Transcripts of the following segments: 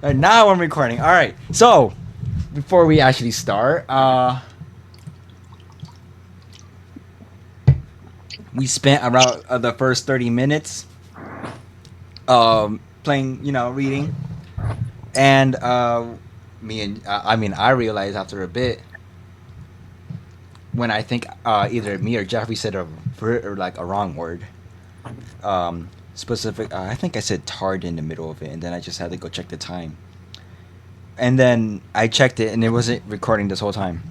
And now I'm recording. All right. So before we actually start, we spent around the first 30 minutes playing, reading, and I realized after a bit when I think either me or Jeffrey said or like a wrong word. Specific. I think I said tard in the middle of it, and then I just had to go check the time. And then I checked it, and it wasn't recording this whole time.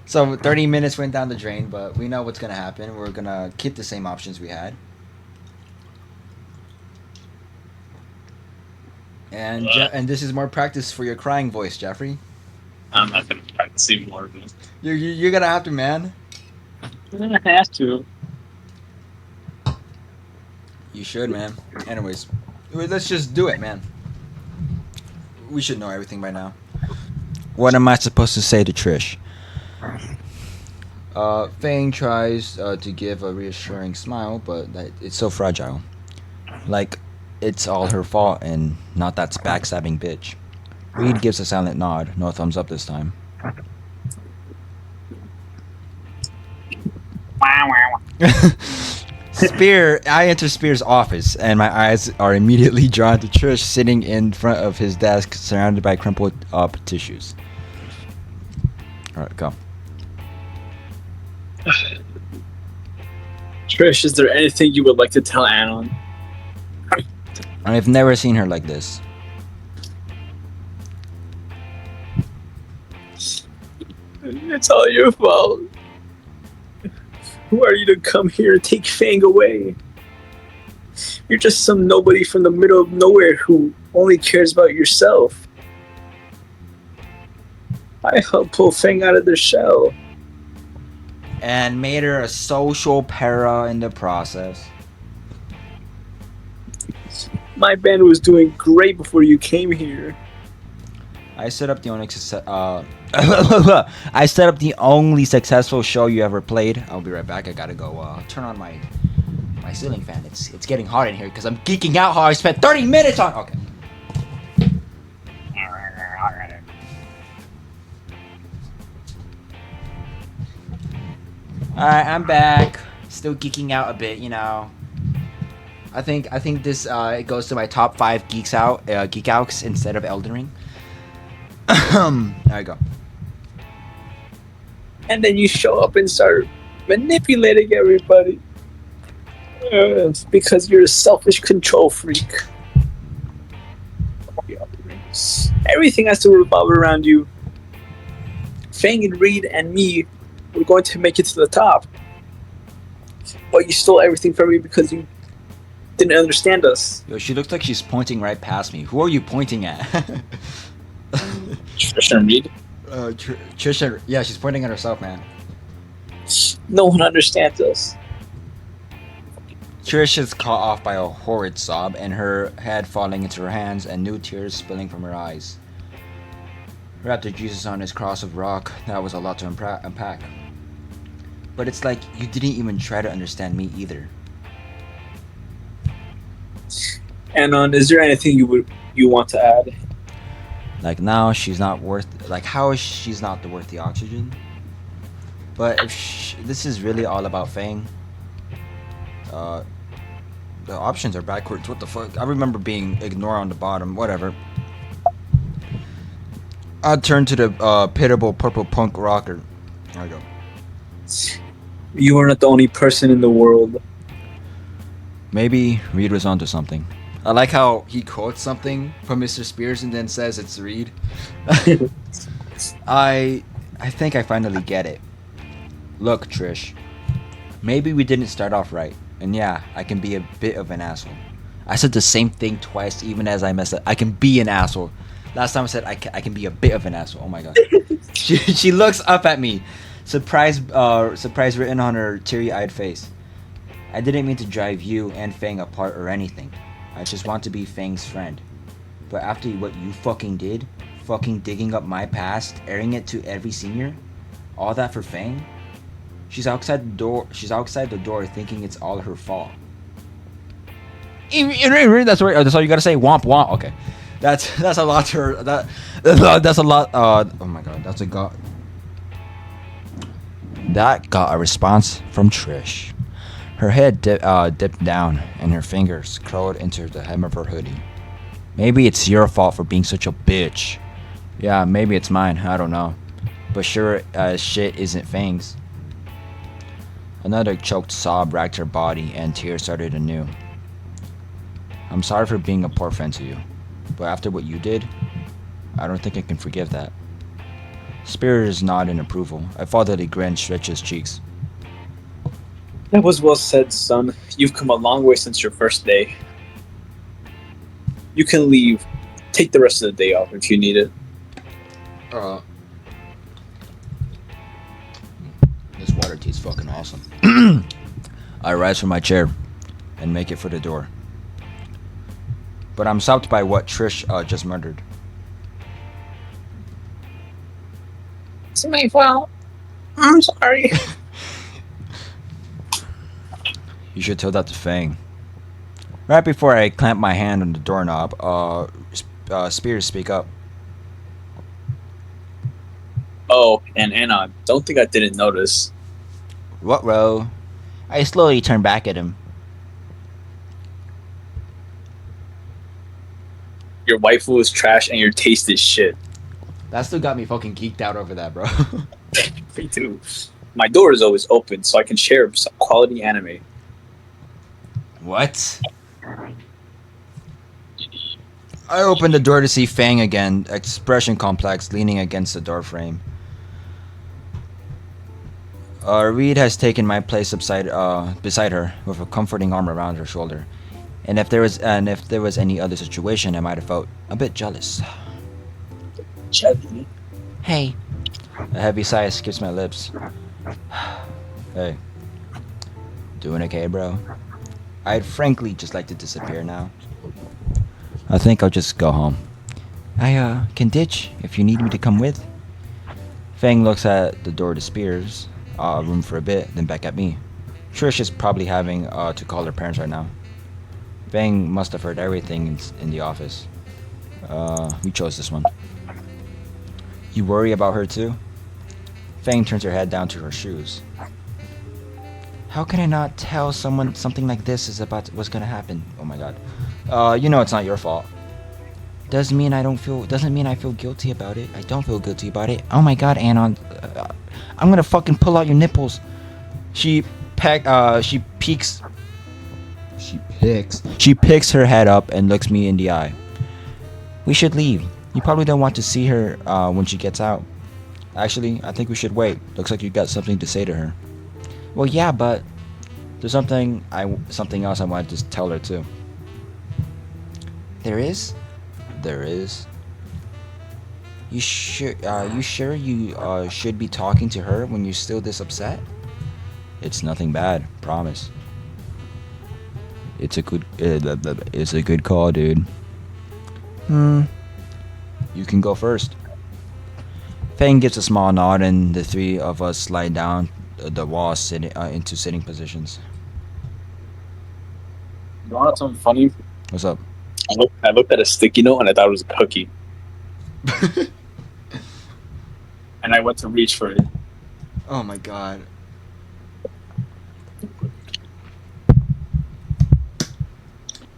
So 30 minutes went down the drain, but we know what's gonna happen. We're gonna keep the same options we had, and Uh, and this is more practice for your crying voice, Jeffrey. I'm not gonna practice anymore. You're gonna have to, man. I have to. You should, man. Anyways, let's just do it, man. We should know everything by now. What am I supposed to say to Trish? Fang tries to give a reassuring smile, but it's so fragile. Like, it's all her fault and not that backstabbing bitch. Reed gives a silent nod, no thumbs up this time. I enter Spear's office, and my eyes are immediately drawn to Trish sitting in front of his desk, surrounded by crumpled up tissues. Alright, go. Trish, is there anything you would like to tell Anon? I've never seen her like this. It's all your fault. Who are you to come here and take Fang away? You're just some nobody from the middle of nowhere who only cares about yourself. I helped pull Fang out of their shell. And made her a social para in the process. My band was doing great before you came here. I set up the only I set up the only successful show you ever played. I'll be right back. I gotta go turn on my ceiling fan. It's getting hot in here because I'm geeking out how I spent 30 minutes on. Okay. All right, I'm back. Still geeking out a bit, I think this it goes to my top 5 geek outs instead of Elden Ring. There we go. And then you show up and start manipulating everybody. Because you're a selfish control freak. Everything has to revolve around you. Fang and Reed and me were going to make it to the top. But you stole everything from me because you didn't understand us. Yo, she looks like she's pointing right past me. Who are you pointing at? Trish and Reed. Trisha. Yeah, she's pointing at herself, man. No one understands us. Trish is caught off by a horrid sob and her head falling into her hands and new tears spilling from her eyes. Wrapped Jesus on his cross of rock, that was a lot to unpack. But it's like you didn't even try to understand me either. And is there anything you want to add? Like now she's not worth. Like how is she's not worth the oxygen? But if this is really all about Fang, the options are backwards. What the fuck? I remember being ignored on the bottom. Whatever. I turned to the pitiable purple punk rocker. There we go. You are not the only person in the world. Maybe Reed was onto something. I like how he quotes something from Mr. Spears and then says it's Reed. I think I finally get it. Look, Trish. Maybe we didn't start off right. And yeah, I can be a bit of an asshole. I said the same thing twice even as I messed up. I can be an asshole. Last time I said I can be a bit of an asshole. Oh my god. She looks up at me. Surprise written on her teary-eyed face. I didn't mean to drive you and Fang apart or anything. I just want to be Fang's friend. But after what you fucking did, fucking digging up my past, airing it to every senior, all that for Fang? She's outside the door thinking it's all her fault. That's right. That's all you gotta say. Womp womp. Okay, that's a lot to that's a lot. Oh my god, that's a god. That got a response from Trish. Her head dipped down, and her fingers curled into the hem of her hoodie. Maybe it's your fault for being such a bitch. Yeah, maybe it's mine. I don't know. But sure as shit isn't Fang's. Another choked sob racked her body, and tears started anew. I'm sorry for being a poor friend to you, but after what you did, I don't think I can forgive that. Spears nodded in approval. I thought that a grin stretched his cheeks. That was well said, son. You've come a long way since your first day. You can leave. Take the rest of the day off if you need it. This water tastes fucking awesome. I rise from my chair and make it for the door. But I'm stopped by what Trish just murdered. It's my fault. I'm sorry. You should tell that to Fang. Right before I clamp my hand on the doorknob, Spears speak up. Oh, and Anna, don't think I didn't notice. What row? I slowly turn back at him. Your waifu is trash and your taste is shit. That still got me fucking geeked out over that, bro. Me too. My door is always open so I can share some quality anime. What? I opened the door to see Fang again, expression complex, leaning against the door frame. Reed has taken my place beside her, with a comforting arm around her shoulder. And if there was any other situation, I might have felt a bit jealous. Jelly. Hey. A heavy sigh skips my lips. Hey. Doing okay, bro? I'd frankly just like to disappear now. I think I'll just go home. I can ditch if you need me to come with. Fang looks at the door to Spears, room for a bit, then back at me. Trish is probably having to call her parents right now. Fang must have heard everything in the office. We chose this one. You worry about her too? Fang turns her head down to her shoes. How can I not tell someone something like this is about what's gonna happen? Oh my god. You know it's not your fault. Doesn't mean I feel guilty about it. I don't feel guilty about it. Oh my god, Anon. I'm gonna fucking pull out your nipples. She picks her head up and looks me in the eye. We should leave. You probably don't want to see her when she gets out. Actually, I think we should wait. Looks like you got something to say to her. Well, yeah, but there's something else I wanted to tell her too. There is? There is. You sure you should be talking to her when you're still this upset? It's nothing bad, promise. It's a good call, dude. You can go first. Fang gives a small nod, and the three of us slide down the wall, sitting into sitting positions. You want something funny? What's up? I looked at a sticky note and I thought it was a cookie. And I went to reach for it. Oh my god.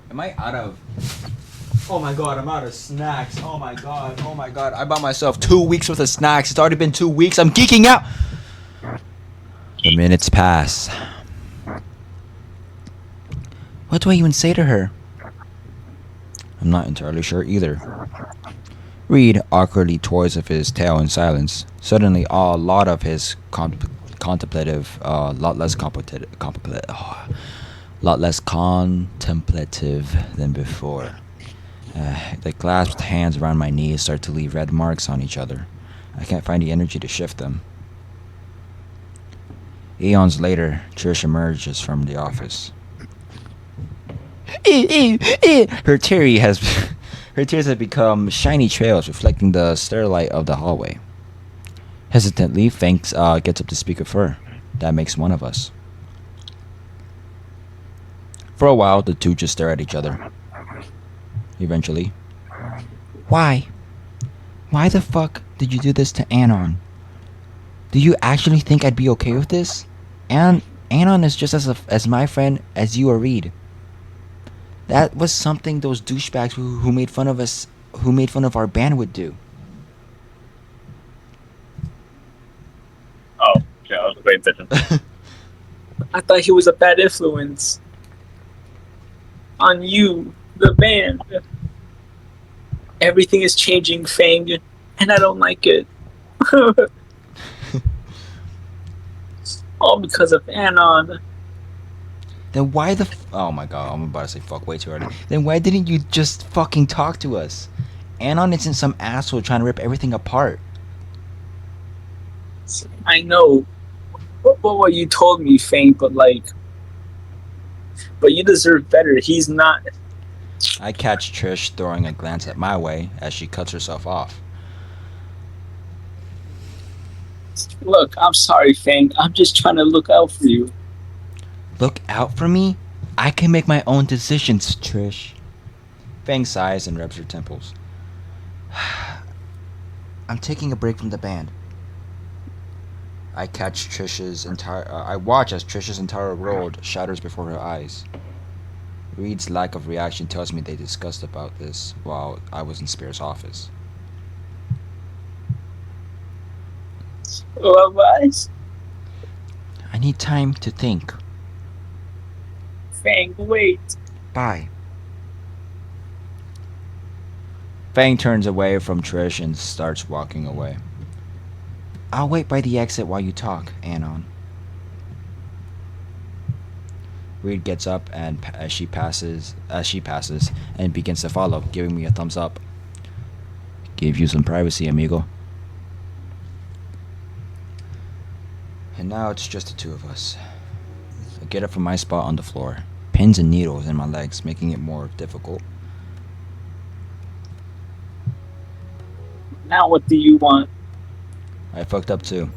Am I out of... Oh my god, I'm out of snacks. Oh my god. I bought myself 2 weeks worth of snacks. It's already been 2 weeks. I'm geeking out. The minutes pass. What do I even say to her? I'm not entirely sure either. Reed awkwardly toys with his tail in silence. Suddenly, a lot of his contemplative than before. The clasped hands around my knees start to leave red marks on each other. I can't find the energy to shift them. Eons later, Trish emerges from the office. Her tears have become shiny trails reflecting the starlight of the hallway. Hesitantly, Fang gets up to speak of her. That makes one of us. For a while, the two just stare at each other. Eventually, why? Why the fuck did you do this to Anon? Do you actually think I'd be okay with this? Anon is just as my friend as you or Reed. That was something those douchebags who made fun of us, who made fun of our band would do. Oh, yeah, I was paying attention. I thought he was a bad influence on you, the band. Everything is changing, Fang, and I don't like it. All because of Anon. Then why the oh my god, I'm about to say fuck way too early. Then why didn't you just fucking talk to us? Anon isn't some asshole trying to rip everything apart. I know what you told me, Fang, but you deserve better. He's not. I catch Trish throwing a glance at my way as she cuts herself off. Look, I'm sorry, Fang. I'm just trying to look out for you. Look out for me? I can make my own decisions, Trish. Fang sighs and rubs her temples. I'm taking a break from the band. I watch as Trish's entire world shatters before her eyes. Reed's lack of reaction tells me they discussed about this while I was in Spear's office. Otherwise, I need time to think. Fang, wait. Bye. Fang turns away from Trish and starts walking away. I'll wait by the exit while you talk, Anon. Reed gets up and as she passes and begins to follow, giving me a thumbs up. Give you some privacy, amigo. And now it's just the two of us. I get up from my spot on the floor, pins and needles in my legs, making it more difficult. Now what do you want? I fucked up too.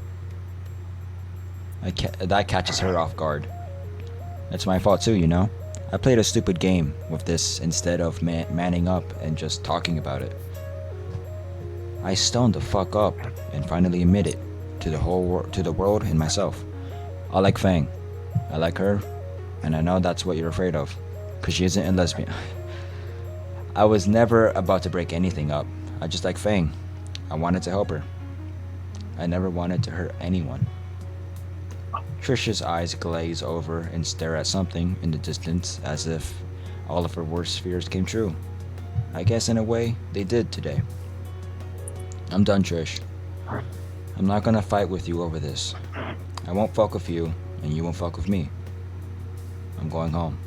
That catches her off guard. It's my fault too, you know? I played a stupid game with this instead of manning up and just talking about it. I stoned the fuck up and finally admit it to the world and myself. I like Fang. I like her, and I know that's what you're afraid of, 'cause she isn't a lesbian. I was never about to break anything up. I just like Fang. I wanted to help her. I never wanted to hurt anyone. Trish's eyes glaze over and stare at something in the distance as if all of her worst fears came true. I guess in a way, they did today. I'm done, Trish. I'm not gonna fight with you over this. I won't fuck with you, and you won't fuck with me. I'm going home.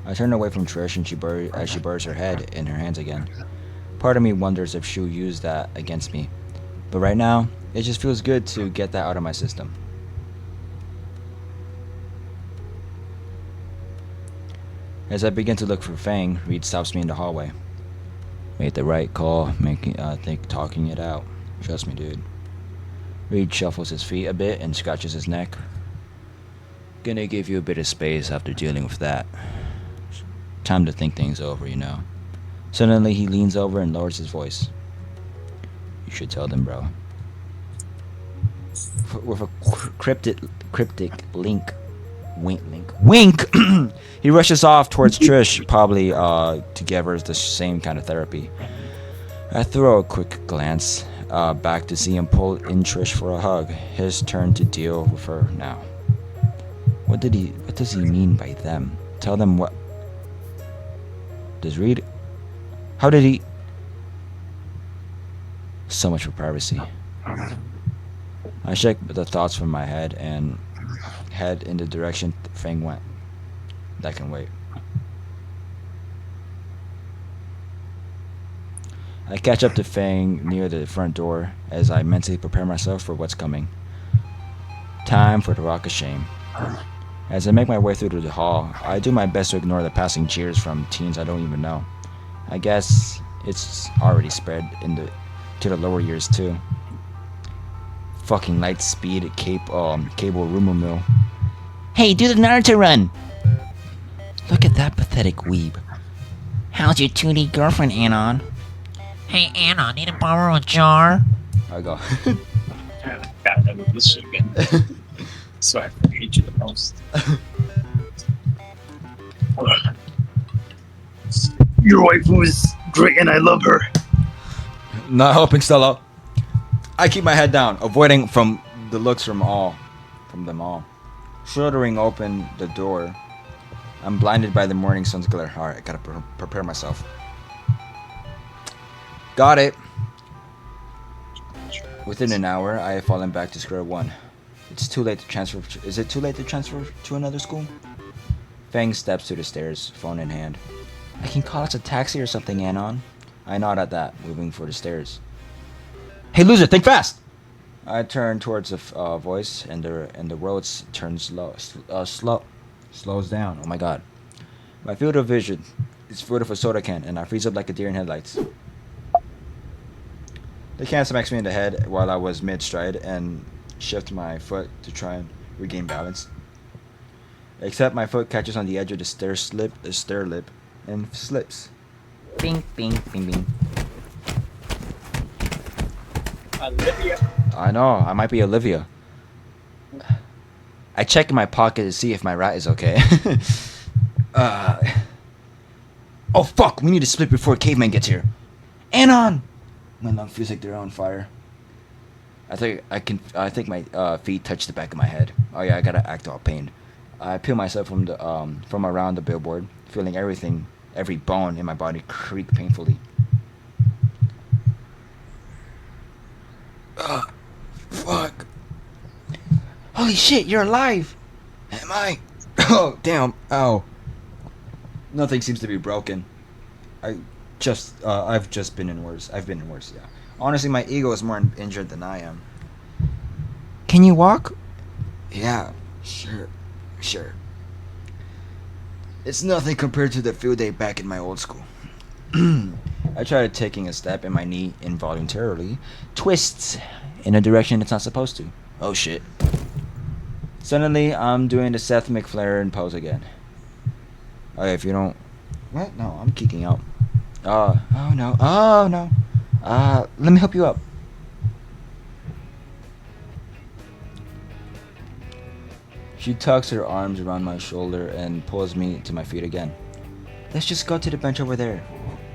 I turn away from Trish and as she buries her head in her hands again. Part of me wonders if she'll use that against me. But right now, it just feels good to get that out of my system. As I begin to look for Fang, Reed stops me in the hallway. Made the right call, talking it out. Trust me, dude. Reed shuffles his feet a bit and scratches his neck. Gonna give you a bit of space after dealing with that. Time to think things over, you know. Suddenly he leans over and lowers his voice. You should tell them, bro. With a cryptic wink. He rushes off towards Trish, probably to give her the same kind of therapy. I throw a quick glance back to see him pull in Trish for a hug. His turn to deal with her now. What does he mean by them? Tell them what? Does Reed? How did he? So much for privacy. I shake the thoughts from my head and head in the direction Fang went. That can wait. I catch up to Fang near the front door as I mentally prepare myself for what's coming. Time for the rock of shame. As I make my way through the hall, I do my best to ignore the passing cheers from teens I don't even know. I guess it's already spread to the lower years too. Fucking light speed cable rumor mill. Hey, do the Naruto run! Look at that pathetic weeb. How's your 2D girlfriend, Anon? Hey, Anon, need to borrow a jar? I go. God, I love this shit again. So I hate you the most. Your wife was great and I love her. Not helping Stella. I keep my head down, avoiding from the looks from them all. Shuddering open the door. I'm blinded by the morning sun's glare. Alright, I gotta prepare myself. Got it. Within an hour, I have fallen back to square one. It's too late to transfer. Is it too late to transfer to another school? Fang steps to the stairs, phone in hand. I can call us a taxi or something, Anon. I nod at that, moving for the stairs. Hey, loser, think fast! I turn towards the voice, and the road turns slows down. Oh my god. My field of vision is filled with a soda can, and I freeze up like a deer in headlights. The can smacks me in the head while I was mid-stride and shift my foot to try and regain balance. Except my foot catches on the edge of the stair lip, and slips. Bing, bing, bing, bing. Olivia. I know, I might be Olivia. I check in my pocket to see if my rat is okay. Oh fuck, we need to split before Caveman gets here. Anon! My lungs feels like they're on fire. I think my feet touch the back of my head. Oh yeah, I gotta act all pained. I peel myself from around the billboard, feeling every bone in my body creak painfully. Fuck. Holy shit, you're alive! Am I? Oh, damn. Ow. Nothing seems to be broken. I've just been in worse. I've been in worse, yeah. Honestly, my ego is more injured than I am. Can you walk? Yeah, sure. It's nothing compared to the field day back in my old school. I tried taking a step and my knee involuntarily twists in a direction it's not supposed to. Oh shit. Suddenly, I'm doing the Seth MacFarlane pose again. Okay, if you don't... What? No, I'm kicking out. Oh no. Let me help you up. She tucks her arms around my shoulder and pulls me to my feet again. Let's just go to the bench over there.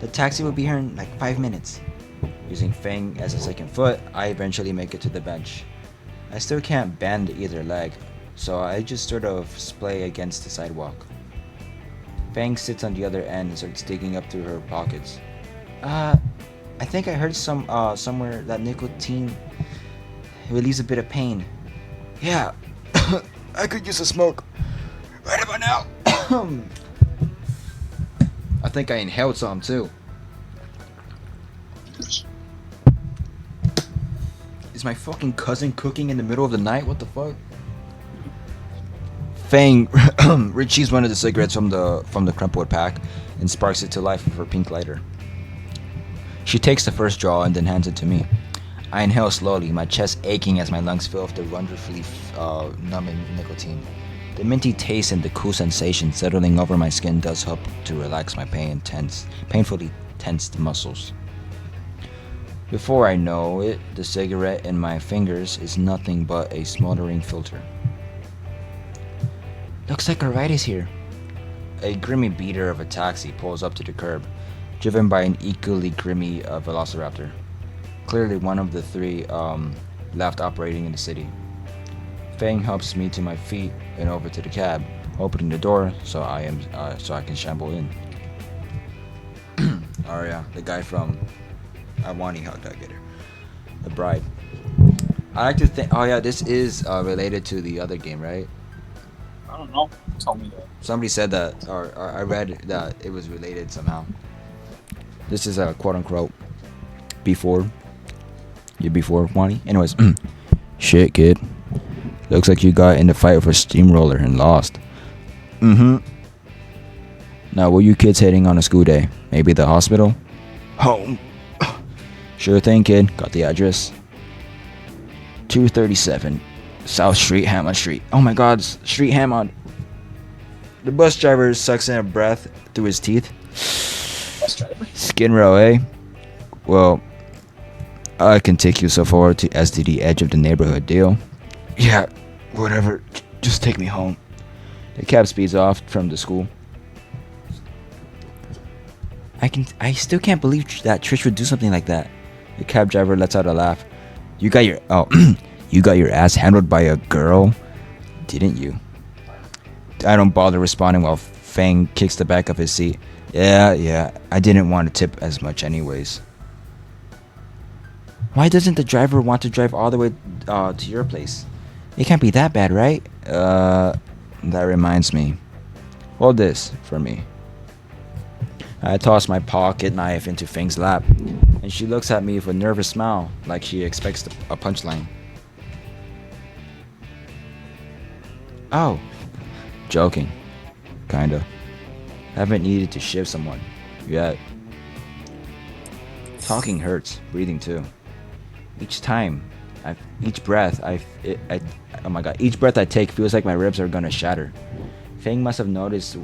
The taxi will be here in like 5 minutes. Using Fang as a second foot, I eventually make it to the bench. I still can't bend either leg, so I just sort of splay against the sidewalk. Fang sits on the other end and starts digging up through her pockets. I think I heard somewhere that nicotine relieves a bit of pain. Yeah, I could use a smoke right about now. I think I inhaled some too. Is my fucking cousin cooking in the middle of the night? What the fuck? Fang retrieves one of the cigarettes from the crumpled pack and sparks it to life with her pink lighter. She takes the first draw and then hands it to me. I inhale slowly, my chest aching as my lungs fill with the wonderfully numbing nicotine. The minty taste and the cool sensation settling over my skin does help to relax my painfully tensed muscles. Before I know it, the cigarette in my fingers is nothing but a smoldering filter. Looks like a ride is here. A grimy beater of a taxi pulls up to the curb, driven by an equally grimy velociraptor. Clearly one of the three left operating in the city. Fang helps me to my feet and over to the cab, opening the door so I can shamble in. Oh yeah, the guy from Awani, how did I get her? The Bride. I like to think. Oh yeah, this is related to the other game, right? I don't know. Tell me that. Somebody said that, or I read that it was related somehow. This is a quote unquote before Wani. Anyways, shit, kid. Looks like you got in the fight with a steamroller and lost. Mm-hmm. Now, where you kids heading on a school day? Maybe the hospital? Home. Sure thing, kid. Got the address. 237 South Street, Hammond Street. Oh my God, Street Hammond. The bus driver sucks in a breath through his teeth. Bus driver. Skin row, eh? Well, I can take you so far as to the edge of the neighborhood, deal? Yeah, whatever. Just take me home. The cab speeds off from the school. I still can't believe that Trish would do something like that. The cab driver lets out a laugh. You got your you got your ass handled by a girl, didn't you? I don't bother responding while Fang kicks the back of his seat. Yeah, I didn't want to tip as much anyways. Why doesn't the driver want to drive all the way to your place? It can't be that bad, right? That reminds me. Hold this for me. I toss my pocket knife into Fang's lap, and she looks at me with a nervous smile, like she expects a punchline. Oh, joking. Kinda. Haven't needed to shiv someone yet. Talking hurts, breathing too. Each breath I take feels like my ribs are gonna shatter. Fang must have noticed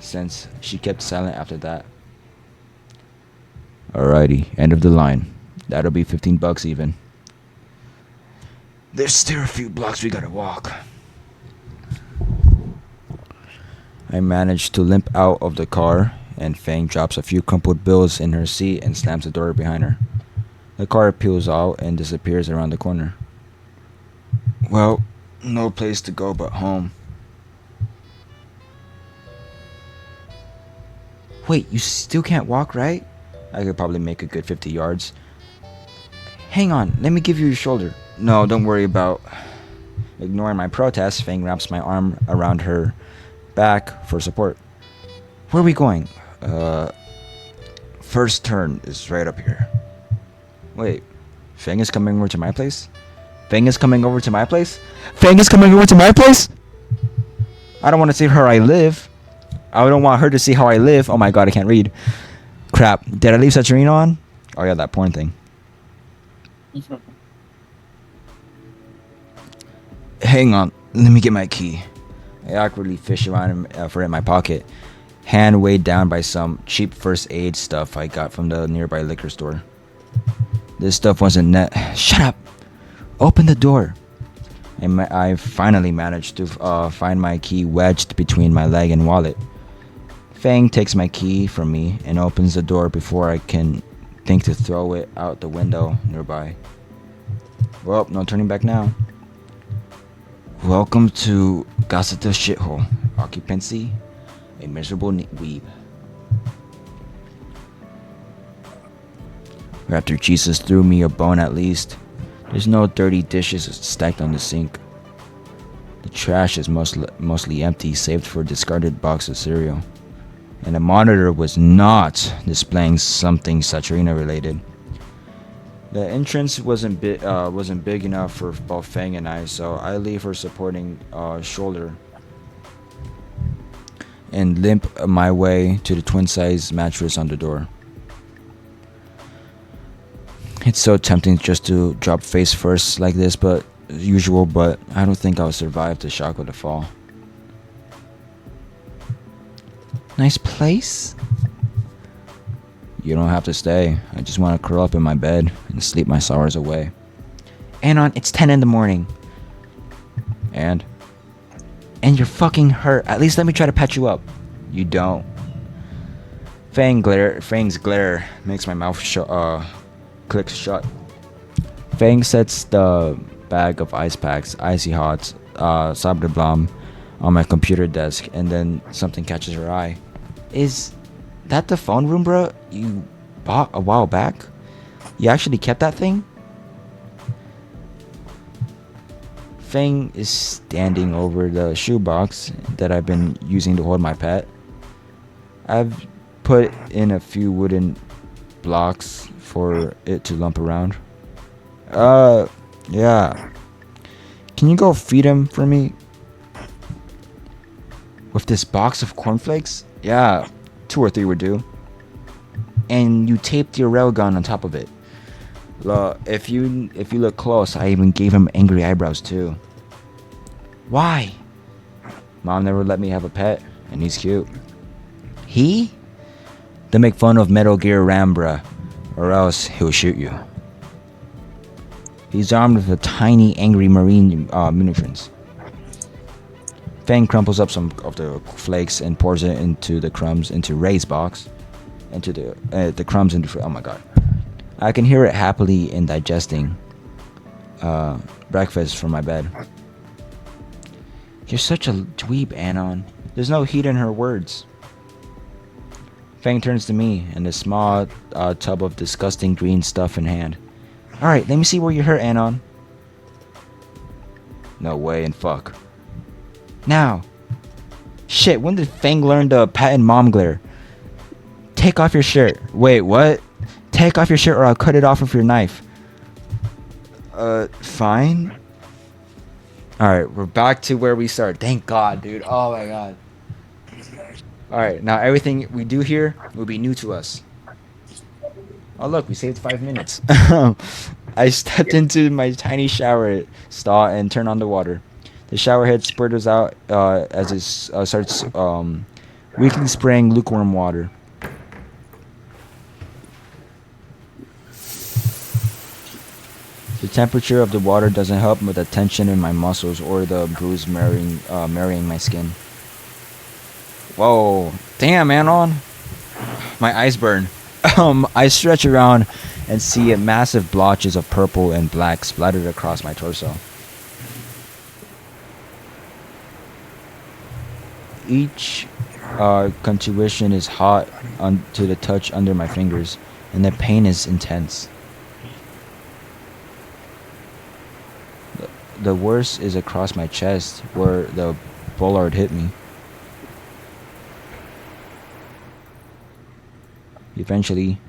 since she kept silent after that. Alrighty, end of the line. That'll be $15 even. There's still a few blocks we gotta walk. I managed to limp out of the car, and Fang drops a few crumpled bills in her seat and slams the door behind her. The car peels out and disappears around the corner. Well, no place to go but home. Wait, you still can't walk, right? I could probably make a good 50 yards. Hang on, let me give you your shoulder. No, don't worry about... Ignoring my protest, Fang wraps my arm around her back for support. Where are we going? First turn is right up here. Wait, Fang is coming over to my place? Fang is coming over to my place? Fang is coming over to my place? I don't want to see her I live. I don't want her to see how I live. Oh my god, I can't read. Crap, did I leave Saturina on? Oh yeah, that porn thing. Hang on, let me get my key. I awkwardly fish around for it in my pocket, hand weighed down by some cheap first aid stuff I got from the nearby liquor store. This stuff wasn't net. Shut up! Open the door. I finally managed to find my key wedged between my leg and wallet. Fang takes my key from me and opens the door before I can think to throw it out the window nearby. Well, no turning back now. Welcome to Gosseta Shithole. Occupancy, a miserable weeb. After Jesus threw me a bone at least, there's no dirty dishes stacked on the sink. The trash is mostly empty, saved for a discarded box of cereal. And the monitor was not displaying something Saturina related. The entrance wasn't big enough for both Fang and I, so I leave her supporting shoulder and limp my way to the twin-size mattress on the door. It's so tempting just to drop face first like this, but I don't think I'll survive the shock of the fall. Nice place? You don't have to stay. I just want to curl up in my bed and sleep my sorrows away. Anon, it's 10 in the morning. And you're fucking hurt. At least let me try to patch you up. You don't. Fang's glare makes my mouth clicks shut. Fang sets the bag of ice packs, icy hots, Sabreblam on my computer desk, and then something catches her eye. Is that the phone room, bro? You bought a while back? You actually kept that thing? Fang is standing over the shoebox that I've been using to hold my pet. I've put in a few wooden blocks for it to lump around. Yeah. Can you go feed him for me? With this box of cornflakes? Yeah, 2 or 3 would do. And you taped your railgun on top of it. Look, if you look close, I even gave him angry eyebrows too. Why? Mom never let me have a pet, and he's cute. He? Don't make fun of Metal Gear Rambra, or else he'll shoot you. He's armed with a tiny, angry marine munitions. Fang crumples up some of the flakes and pours it into the crumbs into Ray's box. Into the crumbs into... Oh my god. I can hear it happily in digesting breakfast from my bed. You're such a dweeb, Anon. There's no heat in her words. Fang turns to me and a small tub of disgusting green stuff in hand. Alright, let me see where you're hurt, Anon. No way and fuck. Now. Shit, when did Fang learn the patent mom glare? Take off your shirt. Wait, what? Take off your shirt or I'll cut it off with your knife. Fine. Alright, we're back to where we started. Thank God, dude. Oh my god. Alright, now everything we do here will be new to us. Oh look, we saved 5 minutes. I stepped into my tiny shower stall and turned on the water. The shower head spurts out as it starts weakly spraying lukewarm water. The temperature of the water doesn't help with the tension in my muscles or the bruise marrying my skin. Whoa, damn, Anon. My eyes burn. I stretch around and see massive blotches of purple and black splattered across my torso. Each contusion is hot to the touch under my fingers, and the pain is intense. The worst is across my chest, where the bollard hit me. I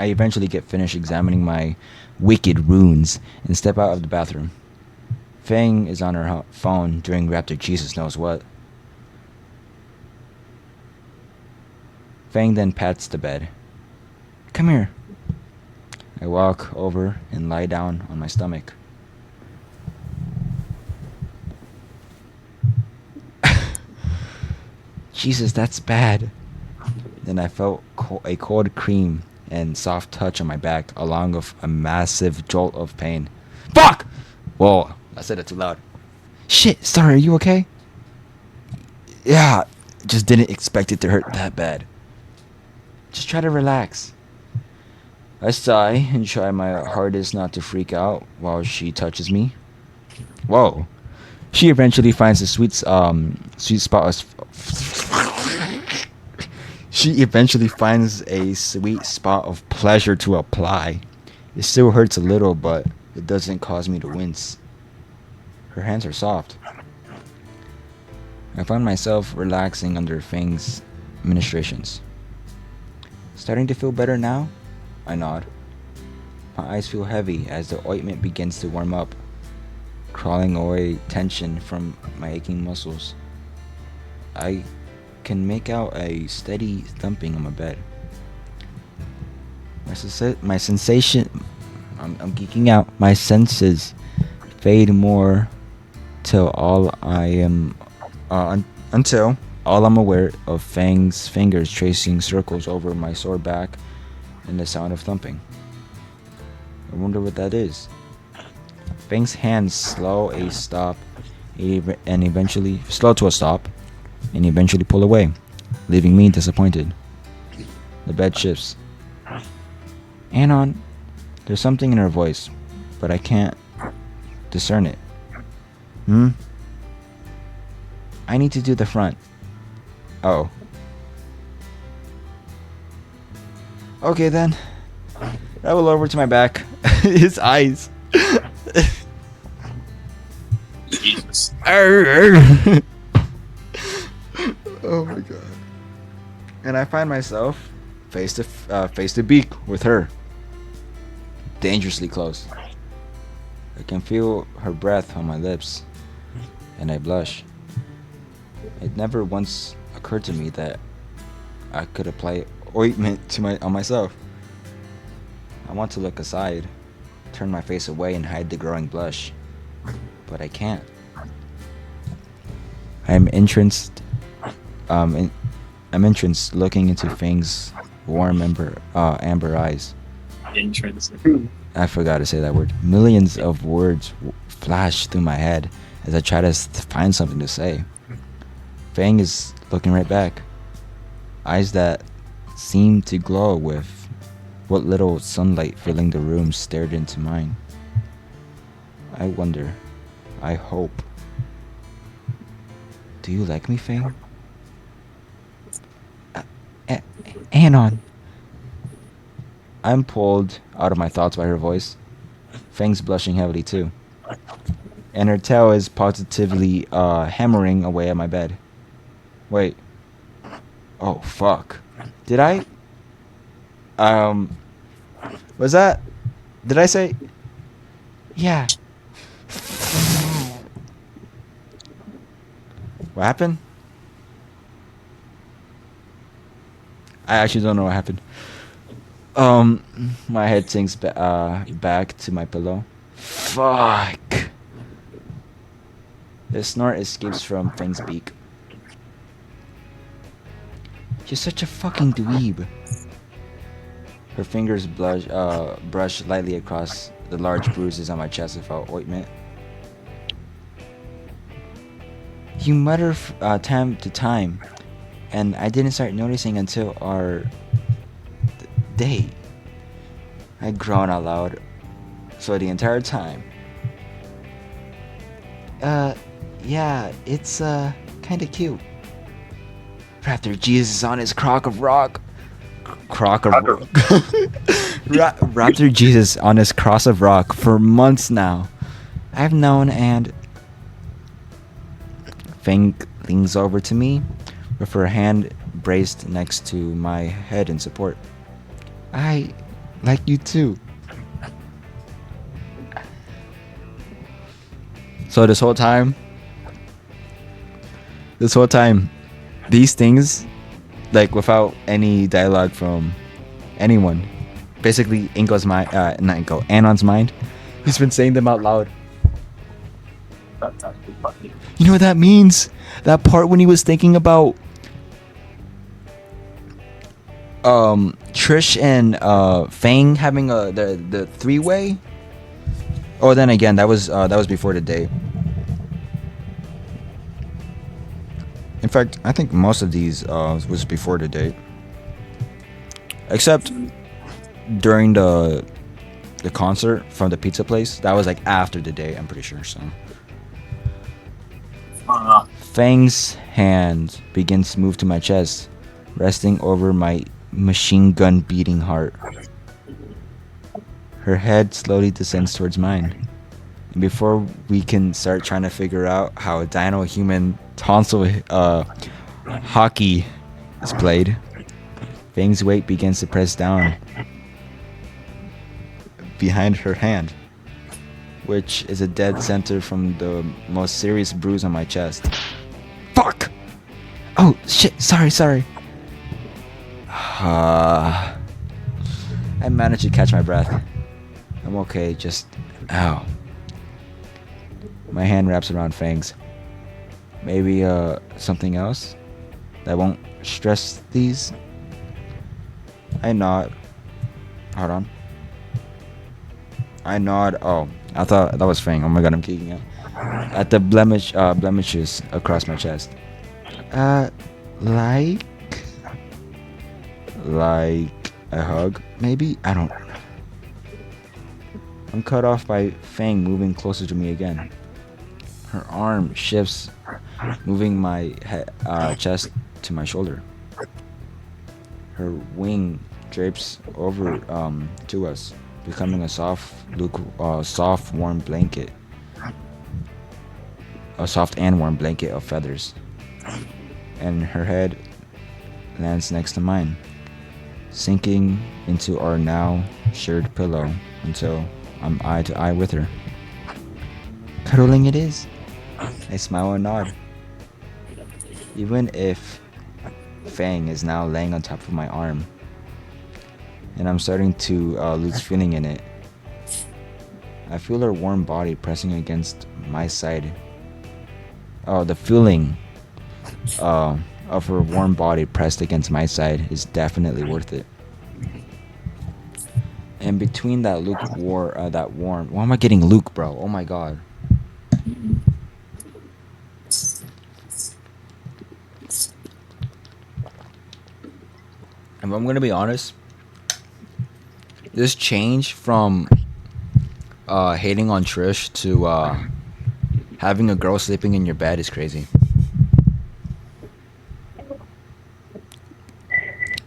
eventually get finished examining my wicked wounds and step out of the bathroom. Fang is on her phone doing Raptor Jesus knows what. Fang then pats the bed. Come here. I walk over and lie down on my stomach. Jesus, that's bad. Then I felt a cold cream and soft touch on my back, along with a massive jolt of pain. Fuck! Whoa, I said it too loud. Shit, sorry, are you okay? Yeah, just didn't expect it to hurt that bad. Just try to relax. I sigh and try my hardest not to freak out while she touches me. Whoa. She eventually finds a sweet spot. She eventually finds a sweet spot of pleasure to apply. It still hurts a little, but it doesn't cause me to wince. Her hands are soft. I find myself relaxing under Fang's ministrations. Starting to feel better now? I nod. My eyes feel heavy as the ointment begins to warm up, crawling away tension from my aching muscles. I can make out a steady thumping on my bed. My sensation... I'm geeking out. My senses fade more till all I am... until all I'm aware of Fang's fingers tracing circles over my sore back and the sound of thumping. I wonder what that is. Fang's hands slow to a stop and eventually pull away, leaving me disappointed. The bed shifts. Anon, there's something in her voice, but I can't discern it. I need to do the front. Oh. Okay then. Travel over to my back. His eyes. Jesus. Oh my god. And I find myself face to beak with her. Dangerously close. I can feel her breath on my lips, and I blush. It never once occurred to me that I could apply ointment on myself. I want to look aside, turn my face away and hide the growing blush, but I can't. I am entranced in, I'm entrance looking into Fang's warm amber eyes. Entrance. I forgot to say that word. Millions of words flash through my head as I try to find something to say. Fang is looking right back. Eyes that seem to glow with what little sunlight filling the room stared into mine. I wonder. I hope. Do you like me, Fang? Anon. I'm pulled out of my thoughts by her voice. Fang's blushing heavily too. And her tail is positively hammering away at my bed. Wait. Oh, fuck. Did I? Was that? Did I say? Yeah. What happened? I actually don't know what happened. My head sinks back to my pillow. Fuck. The snort escapes from Fang's beak. You're such a fucking dweeb. Her fingers brush lightly across the large bruises on my chest without ointment. You mutter time to time, and I didn't start noticing until our date. I groan out loud. So the entire time. Yeah, it's kinda cute. Raptor Jesus on his crock of rock. Raptor Jesus on his cross of rock for months now. I've known, and Fang leans over to me with her hand braced next to my head in support. I like you too. So this whole time, these things, like without any dialogue from anyone, basically Inko's mind, not Inko, Anon's mind, he's been saying them out loud. That's actually funny. You know what that means? That part when he was thinking about Trish and Fang having the three-way. Oh, then again, that was before the date. In fact, I think most of these was before the date, except during the concert from the pizza place. That was like after the date, I'm pretty sure. So Fang's hand begins to move to my chest, resting over my machine gun beating heart. Her head slowly descends towards mine. And before we can start trying to figure out how a dino-human tonsil hockey is played, Fang's weight begins to press down behind her hand, which is a dead center from the most serious bruise on my chest. Fuck! Oh, shit, sorry. I managed to catch my breath. I'm okay, just... Ow. My hand wraps around Fang's. Maybe, something else? That won't stress these? I nod. Hold on. I nod. Oh, I thought that was Fang. Oh my god, I'm geeking out. At the blemishes across my chest. Like a hug? Maybe? I don't... I'm cut off by Fang moving closer to me again. Her arm shifts, moving my chest to my shoulder. Her wing drapes over to us, becoming a soft, warm blanket. A soft and warm blanket of feathers. And her head lands next to mine, sinking into our now shared pillow until I'm eye to eye with her. Cuddling it is. I smile and nod. Even if Fang is now laying on top of my arm, and I'm starting to lose feeling in it, I feel her warm body pressing against my side. Oh, the feeling of her warm body pressed against my side is definitely worth it. And between that that warm. Why am I getting Luke, bro? Oh my god. If I'm gonna be honest, this change from hating on Trish to having a girl sleeping in your bed is crazy.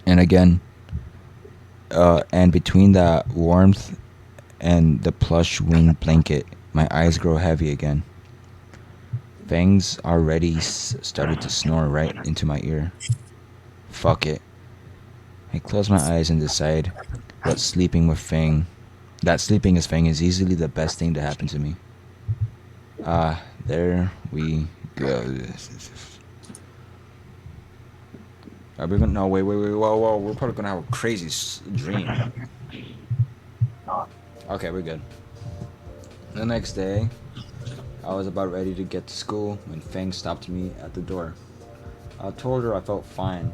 And again, and between that warmth and the plush wing blanket, my eyes grow heavy again. Fangs already started to snore right into my ear. Fuck it. I close my eyes and decide what sleeping with Fang. That sleeping as Fang is easily the best thing to happen to me. There we go. Are we gonna? No, wait, whoa. We're probably gonna have a crazy dream. Okay, we're good. The next day, I was about ready to get to school when Fang stopped me at the door. I told her I felt fine,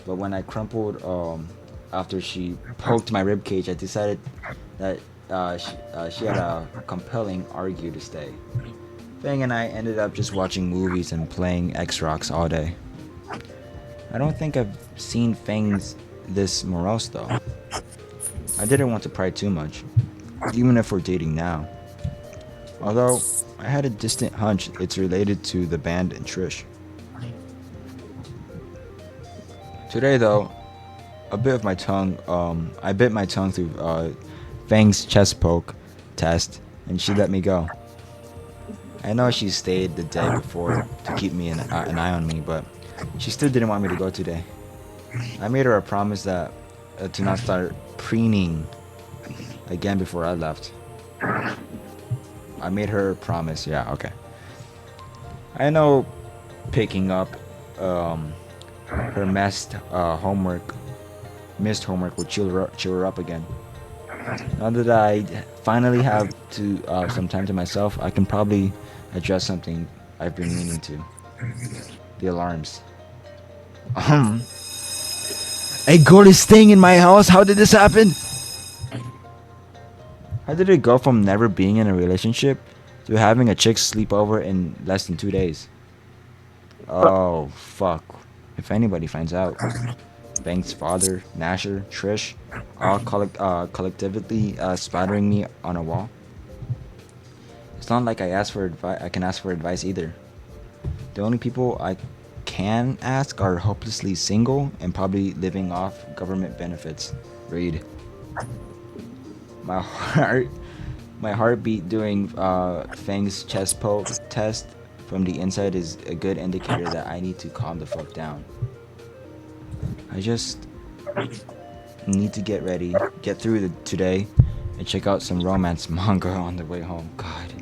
but when I crumpled after she poked my rib cage, I decided that she had a compelling argue to stay. Fang and I ended up just watching movies and playing X-Rocks all day. I don't think I've seen Fangs this morose though. I didn't want to pry too much, even if we're dating now. Although, I had a distant hunch it's related to the band and Trish. Today though, I bit my tongue through Fang's chest poke test, and she let me go. I know she stayed the day before to keep me an eye on me, but she still didn't want me to go today. I made her a promise that to not start preening again before I left. I made her a promise. Yeah, okay. I know picking up her missed homework will chill her up again. Now that I finally have some time to myself, I can probably address something I've been meaning to. The alarms. Hey, Gord is staying in my house. How did this happen? How did it go from never being in a relationship to having a chick sleep over in less than 2 days? Oh, fuck. If anybody finds out. Bank's father, Nasher, Trish, all collectively spattering me on a wall. It's not like I can ask for advice either. The only people I can ask are hopelessly single and probably living off government benefits. Read. My heartbeat doing Fang's chest poke test from the inside is a good indicator that I need to calm the fuck down. I just need to get ready, get through today, and check out some romance manga on the way home. God.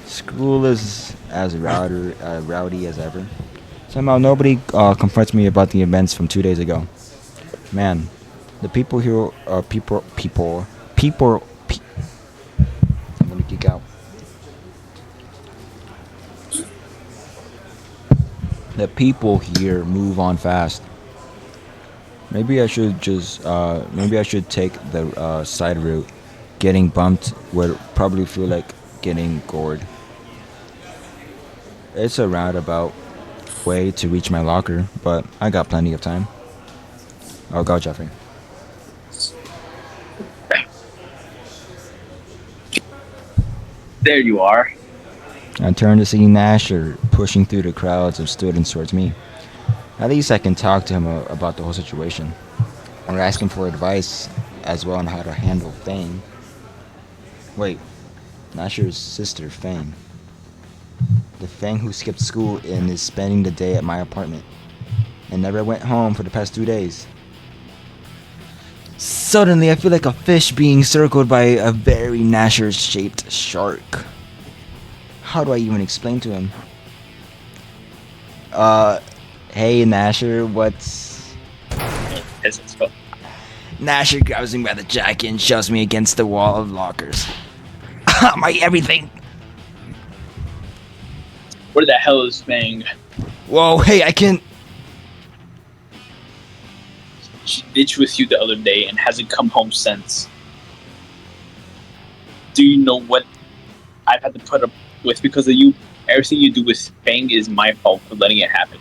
School is as rowdy as ever. Somehow nobody confronts me about the events from 2 days ago. Man, the people here are people. I'm gonna geek out. The people here move on fast. Maybe I should take the side route. Getting bumped would probably feel like getting gored. It's a roundabout way to reach my locker, but I got plenty of time. Oh, go, Jeffrey. There you are. I turned to see Nasher pushing through the crowds of students towards me. At least I can talk to him about the whole situation. Or ask him for advice as well on how to handle Fang. Wait, Nasher's sister, Fang. The Fang who skipped school and is spending the day at my apartment and never went home for the past 2 days. Suddenly, I feel like a fish being circled by a very Nasher-shaped shark. How do I even explain to him? Hey Nasher, what's... Nasher grabs me by the jacket and shoves me against the wall of lockers. My everything. Where the hell is Fang? Whoa, hey, I can. She ditched with you the other day and hasn't come home since. Do you know what I've had to put up with because of you? Everything you do with Fang is my fault for letting it happen.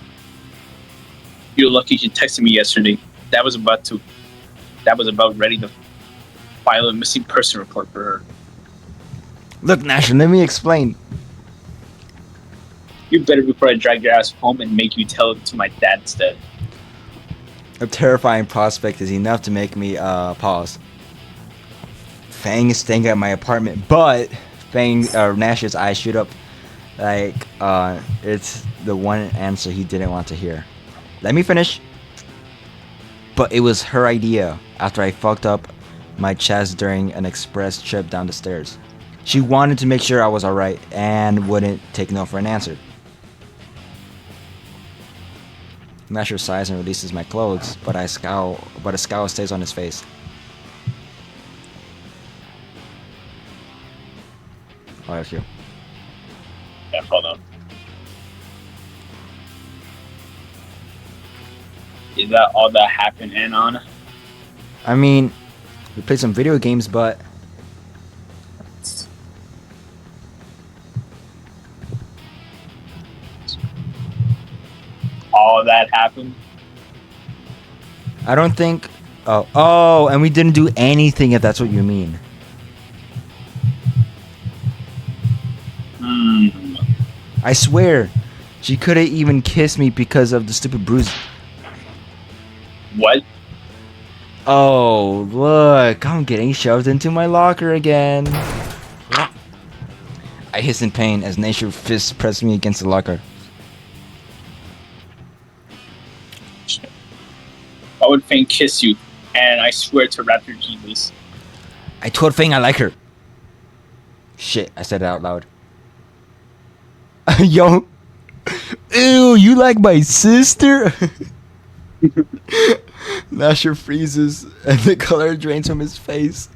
You're lucky she texted me yesterday. That was about ready to file a missing person report for her. Look, Nasher, let me explain. You better before I drag your ass home and make you tell it to my dad instead. A terrifying prospect is enough to make me pause. Fang is staying at my apartment, but Nash's eyes shoot up like it's the one answer he didn't want to hear. Let me finish. But it was her idea after I fucked up my chest during an express trip down the stairs. She wanted to make sure I was alright and wouldn't take no for an answer. Nasher sighs and releases my clothes, but a scowl stays on his face. Oh, that's you. Yeah, hold on. Is that all that happened, Anon? I mean, we played some video games, but All that happened? I don't think. Oh, and we didn't do anything. If that's what you mean. I swear, she couldn't even kiss me because of the stupid bruise. What? Oh, look, I'm getting shoved into my locker again. I hiss in pain as Nature fists press me against the locker. I would Fang kiss you, and I swear to Raptor Jesus. I told Fang I like her. Shit, I said it out loud. Yo. Ew, you like my sister? Nasher freezes and the color drains from his face.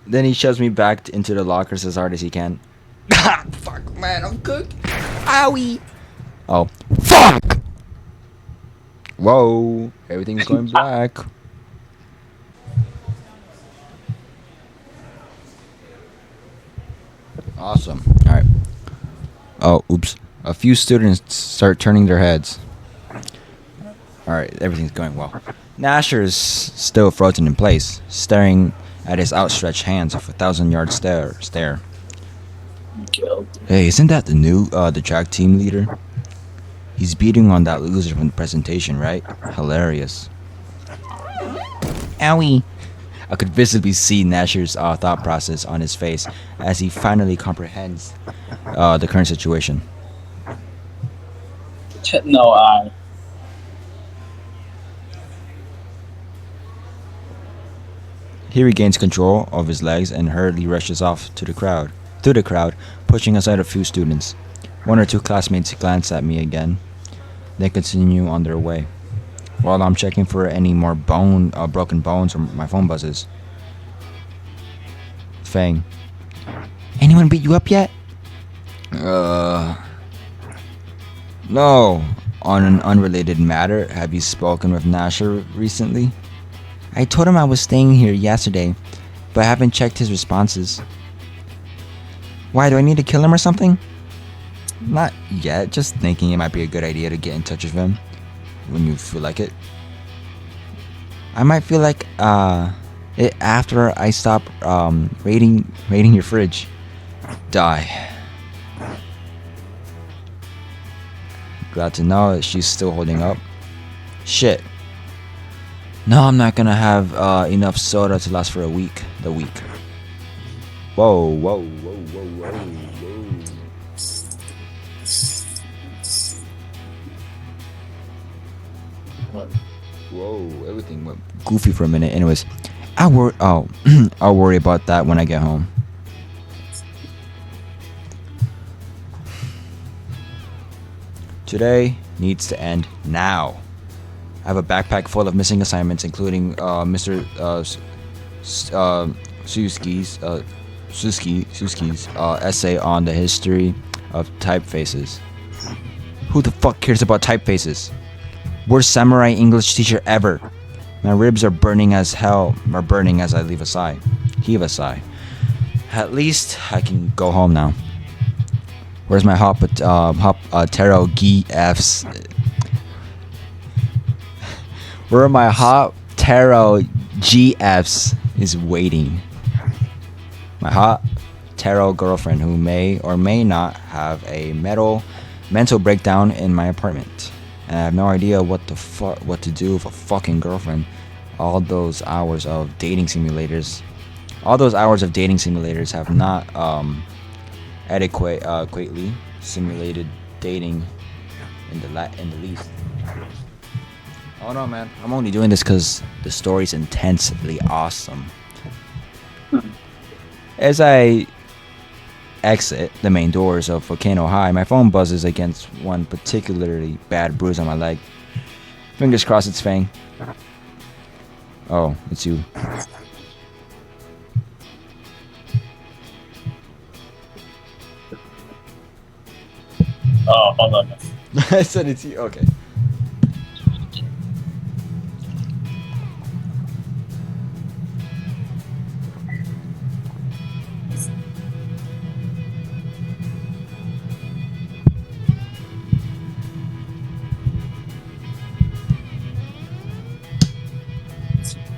Then he shoves me back into the lockers as hard as he can. Fuck, man, I'm cooked. Owie. Oh, fuck! Whoa, everything's going black. Awesome. Alright. Oh, oops. A few students start turning their heads. Alright, everything's going well. Nasher's still frozen in place, staring at his outstretched hands with a 1,000-yard stare. Hey, isn't that the track team leader? He's beating on that loser from the presentation, right? Hilarious. Owie. I could visibly see Nasher's thought process on his face as he finally comprehends the current situation. No, He regains control of his legs and hurriedly rushes off through the crowd, pushing aside a few students. One or two classmates glance at me again, then continue on their way. While I'm checking for any more broken bones or my phone buzzes. Fang. Anyone beat you up yet? No. On an unrelated matter, have you spoken with Nasher recently? I told him I was staying here yesterday, but I haven't checked his responses. Why, do I need to kill him or something? Not yet, just thinking it might be a good idea to get in touch with him when you feel like it. I might feel like it after I stop raiding your fridge. Die. Glad to know that she's still holding up. Shit. No, I'm not gonna have enough soda to last for the week. Whoa. Whoa, everything went goofy for a minute. Anyways, I'll worry about that when I get home. Today needs to end now. I have a backpack full of missing assignments, including Mr. Suski's essay on the history of typefaces. Who the fuck cares about typefaces? Worst samurai English teacher ever. My ribs are burning as hell, or burning as I heave a sigh. At least I can go home now. Where's my taro GFs? Where are my hot taro GFs is waiting. My hot taro girlfriend who may or may not have a mental breakdown in my apartment. And I have no idea what to do with a fucking girlfriend. All those hours of dating simulators have not adequately simulated dating in the least. Oh no, man! I'm only doing this because the story's intensely awesome. As I exit the main doors of Volcano High, my phone buzzes against one particularly bad bruise on my leg. Fingers crossed it's Fang. Oh, it's you. Oh, hold on. I said it's you. Okay.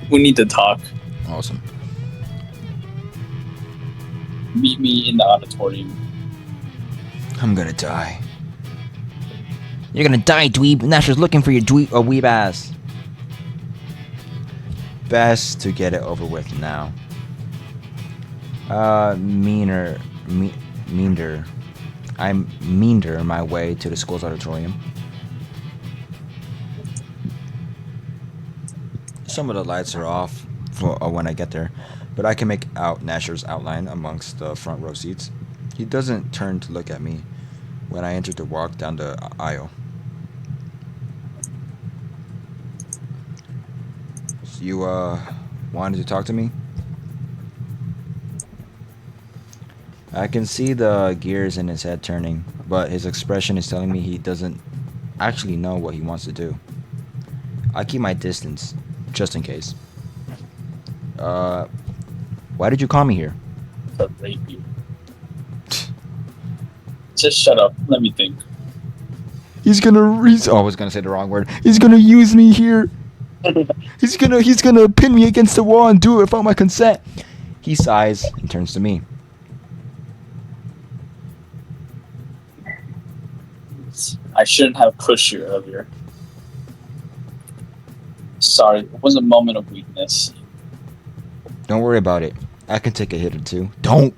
We need to talk. Awesome. Meet me in the auditorium. I'm gonna die. You're gonna die, dweeb. Nasher's looking for your weeb ass. Best to get it over with now. Meander. I meander my way to the school's auditorium. Some of the lights are off for when I get there, but I can make out Nasher's outline amongst the front row seats. He doesn't turn to look at me when I enter to walk down the aisle. So you wanted to talk to me? I can see the gears in his head turning, but his expression is telling me he doesn't actually know what he wants to do. I keep my distance, just in case. Why did you call me here? To rape you. Just shut up. Let me think. I was gonna say the wrong word. He's gonna use me here. He's gonna pin me against the wall and do it without my consent. He sighs and turns to me. I shouldn't have pushed you earlier. Sorry, it was a moment of weakness. Don't worry about it. I can take a hit or two. Don't.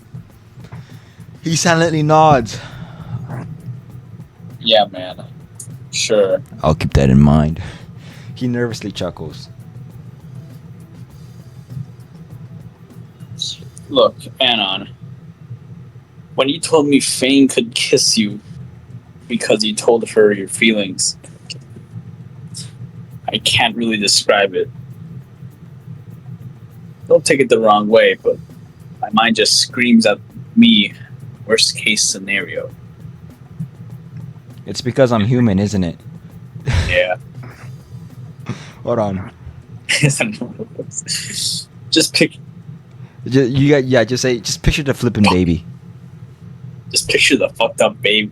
He silently nods. Yeah, man. Sure. I'll keep that in mind. He nervously chuckles. Look, Anon. When you told me Fane could kiss you because you told her your feelings, I can't really describe it. Don't take it the wrong way, but my mind just screams at me, worst case scenario. It's because I'm human, isn't it? Yeah. Hold on. Just pick. Just picture the flipping baby. Just picture the fucked up babe.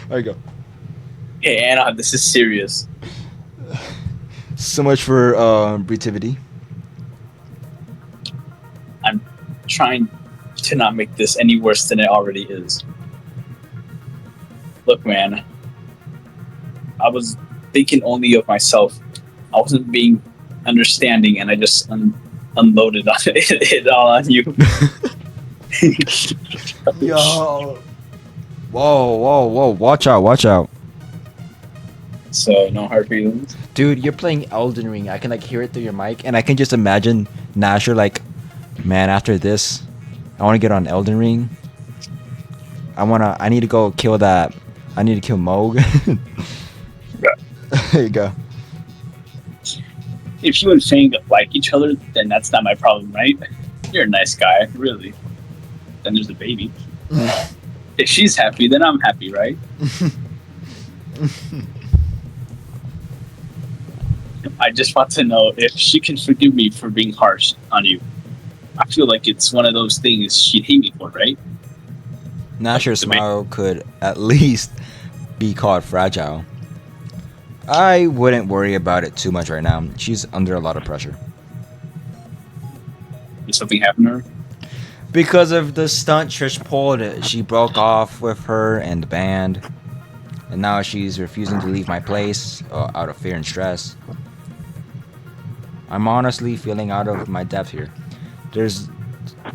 There you go. Hey, Anna, this is serious. So much for breathivity. I'm trying to not make this any worse than it already is. Look, man. I was thinking only of myself. I wasn't being understanding, and I just unloaded on it all on you. Yo. Whoa. Watch out. So, no hard feelings? Dude, you're playing Elden Ring. I can like hear it through your mic, and I can just imagine Nasher like, man, after this, I want to get on Elden Ring. I need to go kill that. I need to kill Moog. There you go. If you and Fang like each other, then that's not my problem, right? You're a nice guy, really. Then there's the baby. If she's happy, then I'm happy, right? I just want to know if she can forgive me for being harsh on you. I feel like it's one of those things she'd hate me for, right? Nasher's To make- smile could at least be called fragile. I wouldn't worry about it too much right now. She's under a lot of pressure. Did something happen to her? Because of the stunt Trish pulled, she broke off with her and the band. And now she's refusing to leave my place out of fear and stress. I'm honestly feeling out of my depth here. There's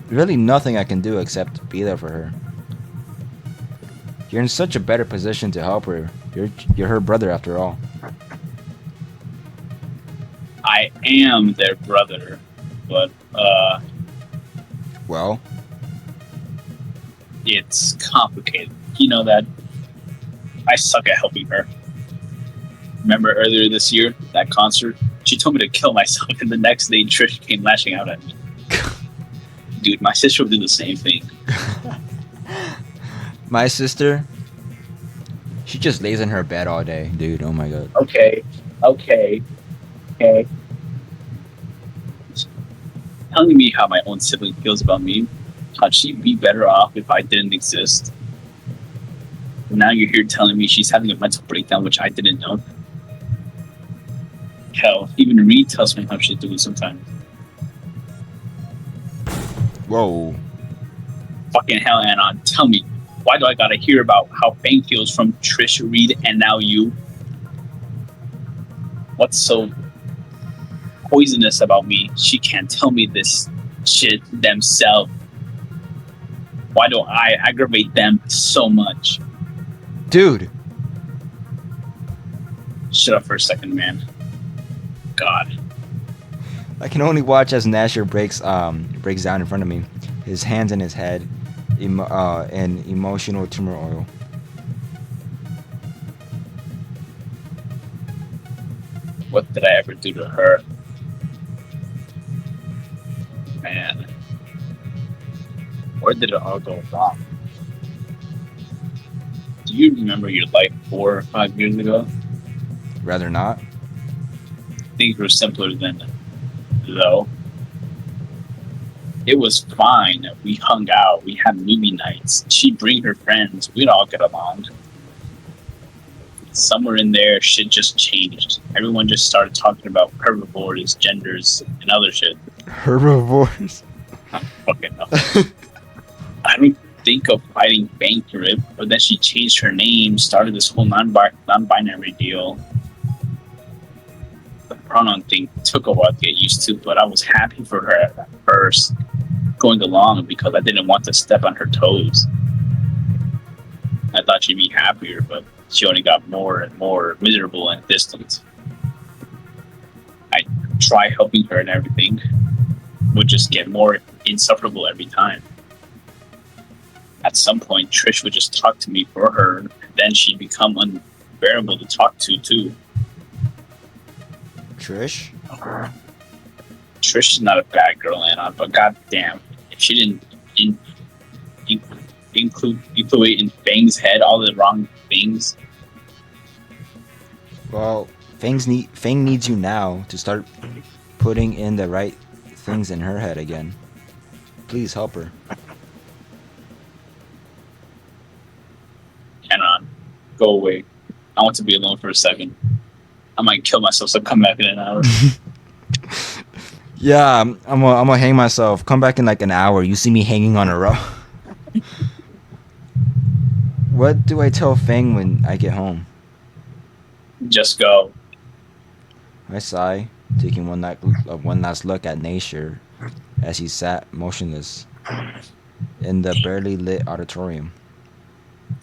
really nothing I can do except be there for her. You're in such a better position to help her. You're her brother after all. I am their brother, but Well, it's complicated. You know that I suck at helping her. Remember earlier this year, that concert? She told me to kill myself, and the next day Trish came lashing out at me. Dude, my sister would do the same thing. my sister, she just lays in her bed all day, dude. Oh my god. Okay. Telling me how my own sibling feels about me. How'd she be better off if I didn't exist? Now you're here telling me she's having a mental breakdown, which I didn't know. Hell, even Reed tells me how she's doing sometimes. Whoa. Fucking hell, Anon, tell me, why do I gotta hear about how Fang feels from Trish, Reed, and now you? What's so poisonous about me? She can't tell me this shit themselves. Why do I aggravate them so much? Dude. Shut up for a second, man. God. I can only watch as Nasher breaks down in front of me, his hands in his head, in emotional turmoil. What did I ever do to her? Man. Where did it all go wrong? Do you remember your life 4 or 5 years ago? Rather not. Things were simpler then, though. It was fine. We hung out. We had movie nights. She'd bring her friends. We'd all get along. Somewhere in there, shit just changed. Everyone just started talking about herbivores, genders, and other shit. Herbivores. Fucking hell. I don't think of fighting Fang for it, but then she changed her name, started this whole non-binary deal. The pronoun thing took a while to get used to, but I was happy for her at first, going along because I didn't want to step on her toes. I thought she'd be happier, but she only got more and more miserable and distant. I try helping her and everything, would just get more insufferable every time. At some point, Trish would just talk to me for her, and then she'd become unbearable to talk to, too. Trish? Trish is not a bad girl, Anna, but goddamn, if she didn't include in Fang's head all the wrong things. Well, Fang needs you now to start putting in the right things in her head again. Please help her. Anna, go away. I want to be alone for a second. I might kill myself, so come back in an hour. Yeah, I'm gonna hang myself. Come back in like an hour. You see me hanging on a rope. What do I tell Fang when I get home? Just go. I sigh, taking one last look at Nasher as he sat motionless in the barely lit auditorium.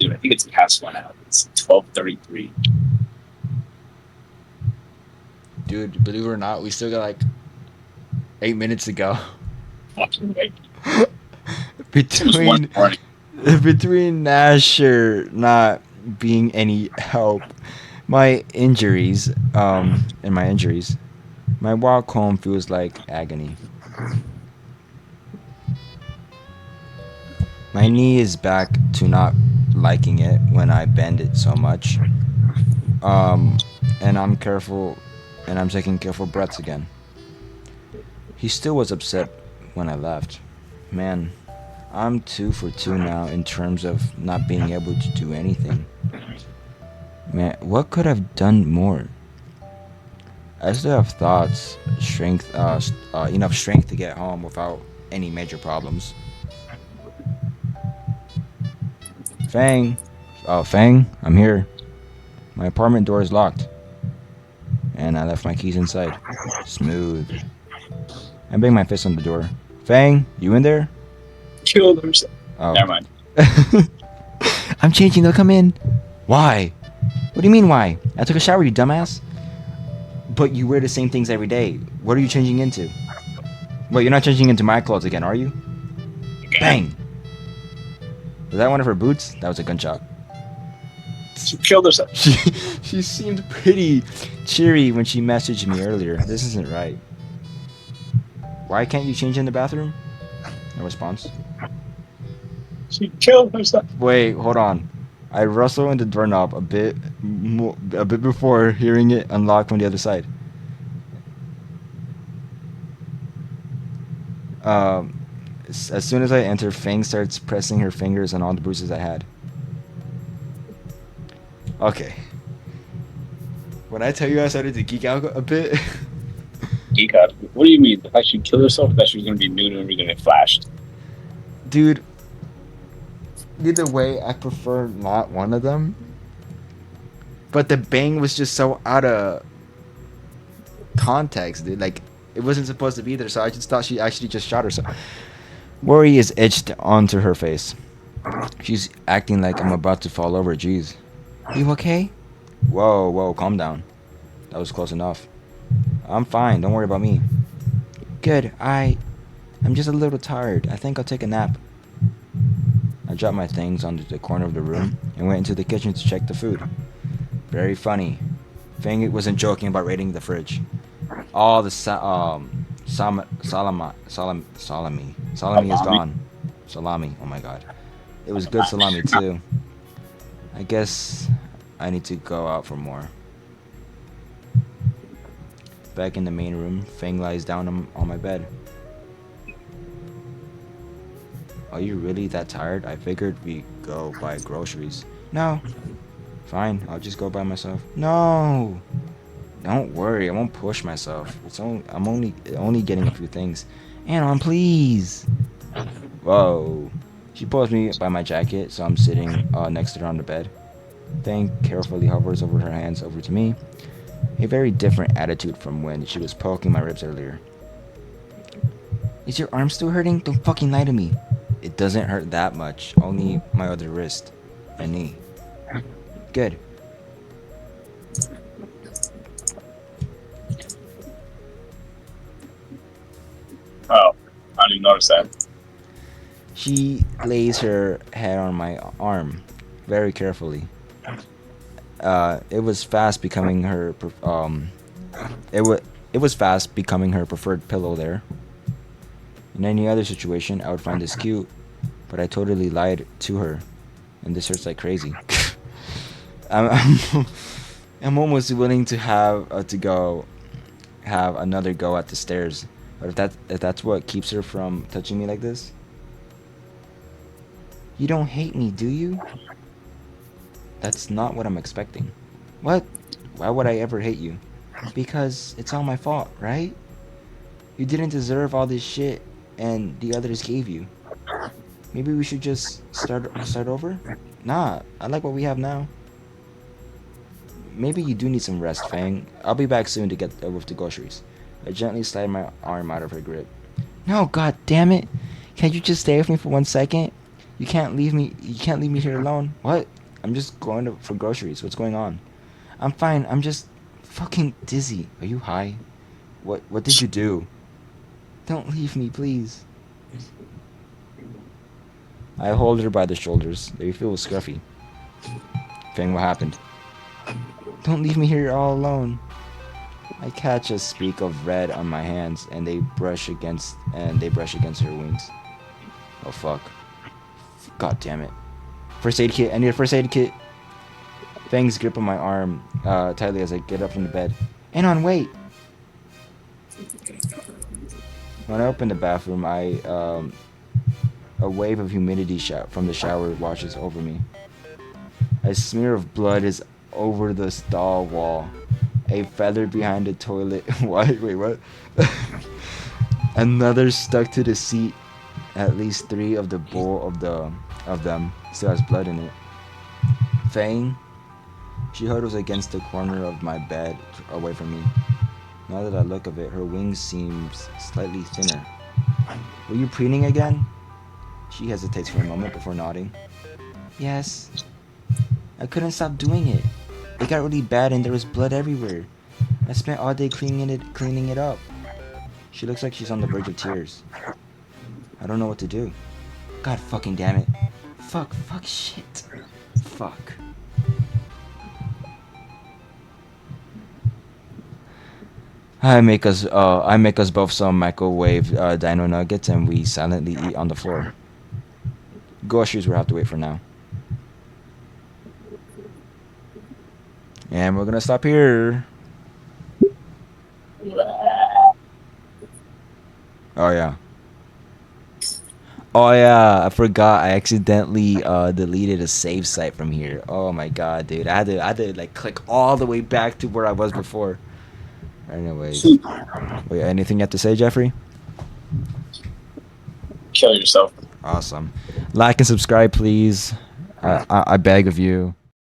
Dude, I think it's past 1 hour. It's 12:33. Dude, believe it or not, we still got like 8 minutes to go. Fucking wait. Between Nasher not being any help, my injuries, my walk home feels like agony. My knee is back to not liking it when I bend it so much. Um, and I'm careful, and I'm taking careful breaths again. He still was upset when I left. Man, I'm 2 for 2 now in terms of not being able to do anything. Man, what could I've done more? I still have thoughts, enough strength to get home without any major problems. Fang, Fang, I'm here. My apartment door is locked, and I left my keys inside. Smooth. I bang my fist on the door. Fang, you in there? Killed himself. Oh. Never mind. I'm changing. They'll come in. Why? What do you mean why? I took a shower, you dumbass. But you wear the same things every day. What are you changing into? Wait, you're not changing into my clothes again, are you? Again. Bang! Was that one of her boots? That was a gunshot. She killed herself. She seemed pretty cheery when she messaged me earlier. This isn't right. Why can't you change in the bathroom? No response. She killed herself. Wait, hold on. I rustle in the doorknob a bit before hearing it unlock from the other side. As soon as I enter, Fang starts pressing her fingers on all the bruises I had. Okay. When I tell you I started to geek out a bit. Geek out. What do you mean? The fact she killed herself? That she was gonna be nude and we're gonna get flashed. Dude, either way, I prefer not one of them. But the bang was just so out of context, dude. Like, it wasn't supposed to be there, so I just thought she actually just shot herself. Worry is etched onto her face. She's acting like I'm about to fall over. Jeez. You okay? Whoa, calm down. That was close enough. I'm fine. Don't worry about me. Good. I'm just a little tired. I think I'll take a nap. I dropped my things onto the corner of the room and went into the kitchen to check the food. Very funny. Fang wasn't joking about raiding the fridge. All the salami is gone. Salami. Oh my god. It was good salami too. I guess I need to go out for more. Back in the main room, Fang lies down on my bed. Are you really that tired? I figured we'd go buy groceries. No. Fine, I'll just go by myself. No. Don't worry, I won't push myself. I'm only getting a few things. Anon, please. Whoa. She pulls me by my jacket, so I'm sitting next to her on the bed. Fang carefully hovers over her hands over to me. A very different attitude from when she was poking my ribs earlier. Is your arm still hurting? Don't fucking lie to me. It doesn't hurt that much. Only my other wrist and knee. Good. Oh, I didn't even notice that. She lays her head on my arm, very carefully. It was fast becoming her. It was fast becoming her preferred pillow there. In any other situation, I would find this cute, but I totally lied to her, and this hurts like crazy. I'm I'm almost willing to have another go at the stairs, but if that's what keeps her from touching me like this. You don't hate me, do you? That's not what I'm expecting. What? Why would I ever hate you? Because it's all my fault, right? You didn't deserve all this shit and the others gave you. Maybe we should just start over? Nah, I like what we have now. Maybe you do need some rest, Fang. I'll be back soon to get with the groceries. I gently slide my arm out of her grip. No, god damn it. Can't you just stay with me for 1 second? You can't leave me here alone. What? I'm just going for groceries. What's going on? I'm fine. I'm just fucking dizzy. Are you high? What did you do? Don't leave me, please. I hold her by the shoulders. They feel scruffy. Fang, what happened? Don't leave me here all alone. I catch a streak of red on my hands, and they brush against her wings. Oh fuck. God damn it. First aid kit. I need a first aid kit. Fang's grip on my arm tightly as I get up from the bed. Anon, wait. When I open the bathroom, a wave of humidity from the shower washes over me. A smear of blood is over the stall wall. A feather behind the toilet. What? Wait, what? Another stuck to the seat. At least 3 of the bowl of them still has blood in it. Fang. She huddles against the corner of my bed, away from me. Now that I look of it, her wings seems slightly thinner. Were you preening again? She hesitates for a moment before nodding. Yes. I couldn't stop doing it. It got really bad and there was blood everywhere. I spent all day cleaning it up. She looks like she's on the verge of tears. I don't know what to do. God fucking damn it. Fuck, shit. Fuck. I make us both some microwave dino nuggets and we silently eat on the floor. Groceries we'll have to wait for now. And we're gonna stop here. Oh yeah. Oh yeah, I forgot. I accidentally deleted a save site from here. Oh my god, dude. I had to like click all the way back to where I was before. Anyways. Wait, anything you have to say, Jeffrey? Kill yourself. Awesome. Like and subscribe, please. I beg of you.